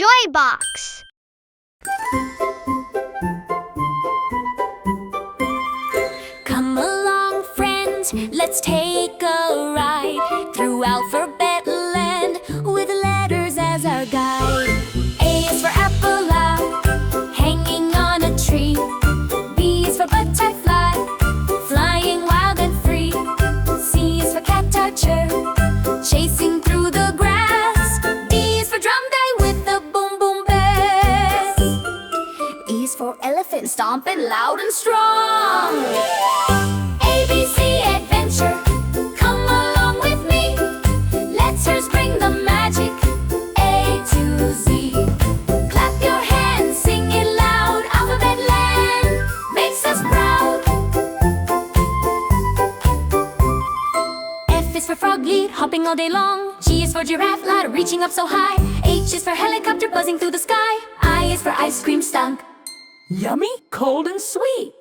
JOYBOX. Come along, friends, let's take a ride through alphabet land with letters as our guide. A is for apple, hanging on a tree. B is for butterfly, flying wild and free. C is for cat archer, chasing through the grass. D is for drum day with the boom boom bass. E is for elephant, stomping loud and strong. ABC adventure, come along with me. Letters bring the magic, A to Z. Clap your hands, sing it loud. Alphabet land makes us proud. F is for frog lead, hopping all day long. G is for giraffe, ladder reaching up so high. H is for helicopter, buzzing through the sky. I is for ice cream stunk, yummy, cold and sweet.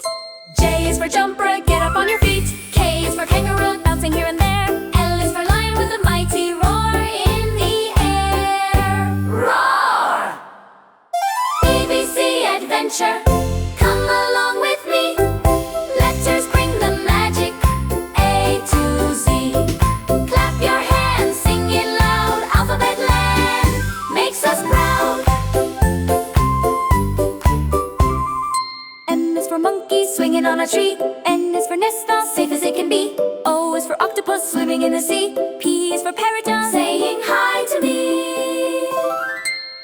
J is for jumper, get up on your feet. K is for kangaroo, bouncing here and there. L is for lion with a mighty roar in the air. Roar! ABC adventure, come along with me. Letters bring the magic, A to Z. Clap your hands, sing it loud. Alphabet land makes us proud. M is for monkey, swinging on a tree. N is for nest, safe as it can be. O is for octopus, swimming in the sea. P is for parrot, saying hi to me.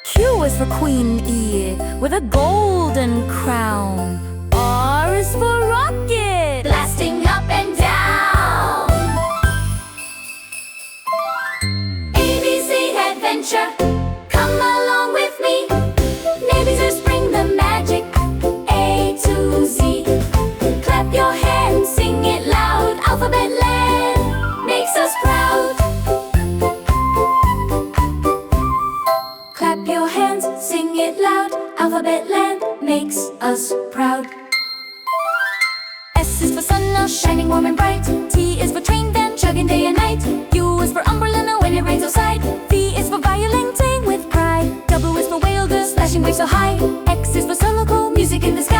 Q is for queen bee, with a golden crown. R is for rocket, blasting up and down. ABC adventure, come along with me. Navies are spring the magic, A to Z. Clap your hands, sing it loud. Alphabet land makes us proud. Clap your hands, sing it loud. Alphabet land makes us proud. S is for sun, shining warm and bright. T is for train van, chugging day and night. U is for umbrella when it rains outside. V is for violin, sing with pride. W is for whale, the splashing waves so high. X is for solo, music in the sky.